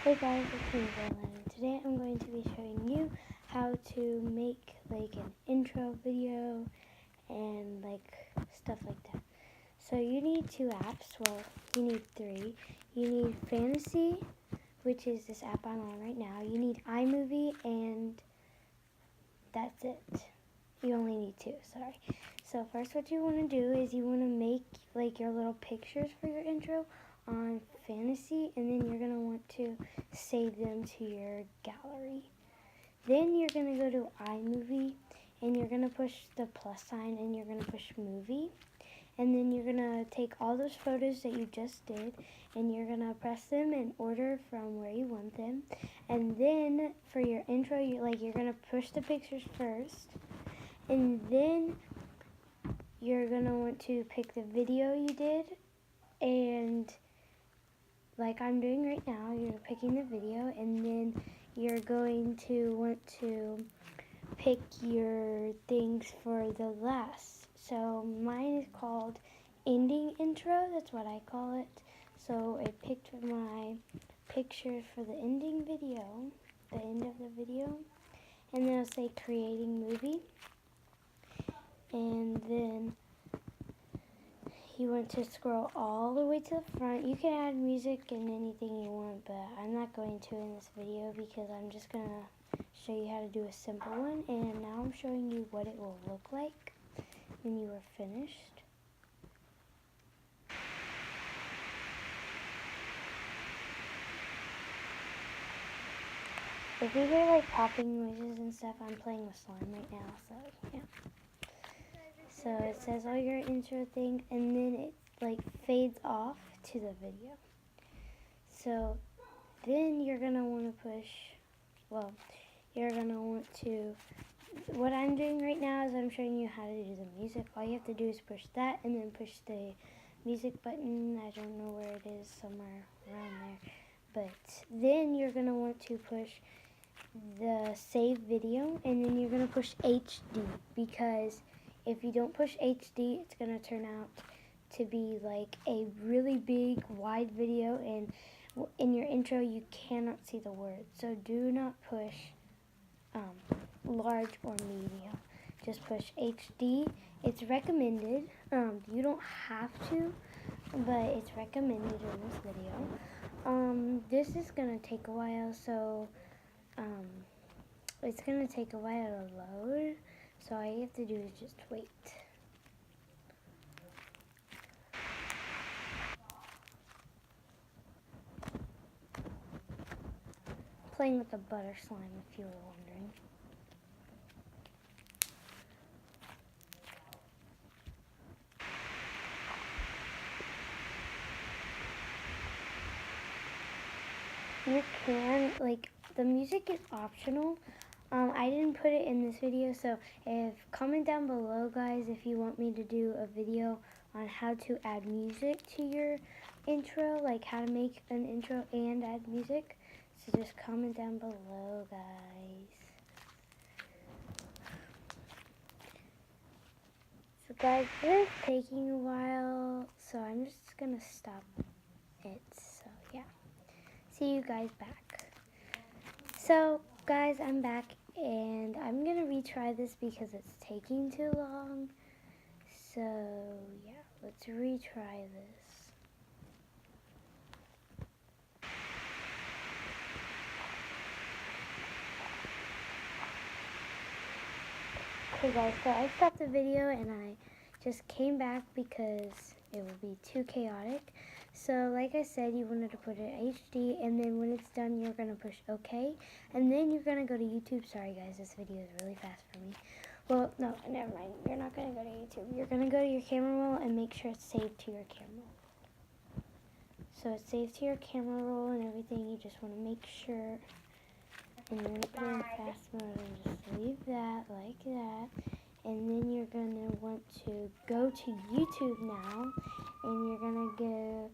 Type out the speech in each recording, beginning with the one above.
Hey guys, it's me, and today I'm going to be showing you how to make like an intro video and like stuff like that. So you need 2 apps, well you need 3. You need Fantasy, which is this app I'm on right now. You need iMovie, and that's it. You only need 2, sorry. So first what you want to do is you want to make like your little pictures for your intro on Fantasy, and then you're going to want to save them to your gallery. Then you're going to go to iMovie, and you're going to push the plus sign, and you're going to push movie. And then you're going to take all those photos that you just did, and you're going to press them in order from where you want them. And then for your intro, you're going to push the pictures first, and then you're going to want to pick the video you did, and like I'm doing right now, you're picking the video, and then you're going to want to pick your things for the last. So mine is called ending intro, that's what I call it. So I picked my picture for the ending video, the end of the video, and then I'll say creating movie, and then you want to scroll all the way to the front. You can add music and anything you want, but I'm not going to in this video because I'm just going to show you how to do a simple one. And now I'm showing you what it will look like when you are finished. If you hear like popping noises and stuff, I'm playing with slime right now, so yeah. So it says all your intro thing, and then it like fades off to the video. So then you're going to want to push, you're going to want to, what I'm doing right now is I'm showing you how to do the music. All you have to do is push that and then push the music button. I don't know where it is, somewhere around there. But then you're going to want to push the save video, and then you're going to push HD, because if you don't push HD, it's going to turn out to be like a really big, wide video, and in your intro you cannot see the words. So do not push large or medium. Just push HD. It's recommended. You don't have to, but it's recommended in this video. This is going to take a while, so it's going to take a while to load, so all you have to do is just wait. Playing with the butter slime, if you were wondering. You can, like, the music is optional. I didn't put it in this video, so comment down below, guys, if you want me to do a video on how to add music to your intro, like how to make an intro and add music. So just comment down below, guys. So guys, this is taking a while, so I'm just gonna stop it. So yeah, see you guys back. So guys, I'm back, and I'm gonna retry this because it's taking too long. So yeah, let's retry this. Okay guys, so I stopped the video and I just came back because it would be too chaotic. So like I said, you wanted to put it HD, and then when it's done, you're going to push OK. And then you're going to go to YouTube. Sorry guys, this video is really fast for me. Well, no, never mind. You're not going to go to YouTube. You're going to go to your camera roll and make sure it's saved to your camera roll. So it's saved to your camera roll and everything. You just want to make sure. And you're going to put it in fast mode and just leave that like that. And then you're going to want to go to YouTube now, and you're going to go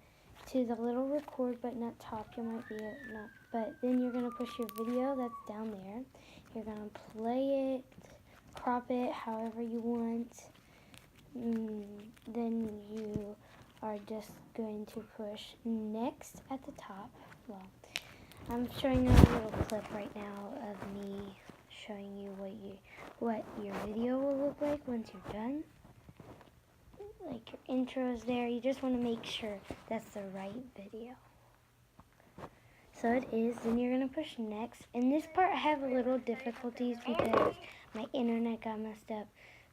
to the little record button at top. You might be not, but then you're going to push your video that's down there. You're going to play it, crop it however you want. Then you are just going to push next at the top. Well, I'm showing you a little clip right now of me showing you what your video will look like once you're done. Like your intro is there. You just want to make sure that's the right video. So it is. Then you're going to push next. In this part I have a little difficulties because my internet got messed up.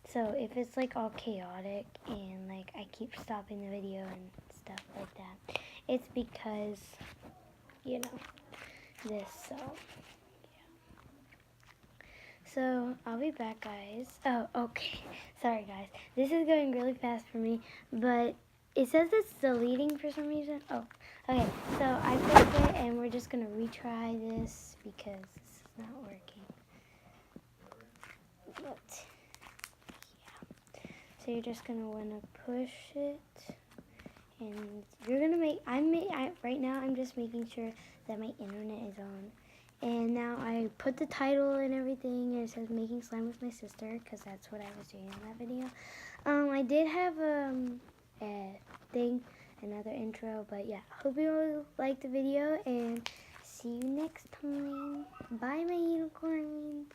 So if it's like all chaotic and like I keep stopping the video and stuff like that, it's because, you know, this. So So, I'll be back, guys. Oh, okay. Sorry, guys. This is going really fast for me, but it says it's deleting for some reason. Oh, okay. So, I fixed it, and we're just going to retry this because this is not working. But, yeah. So, you're just going to want to push it, and you're going to right now, I'm just making sure that my internet is on. And now I put the title and everything, and it says making slime with my sister, because that's what I was doing in that video. I did have another intro, but yeah, hope you all liked the video, and see you next time. Bye, my unicorns.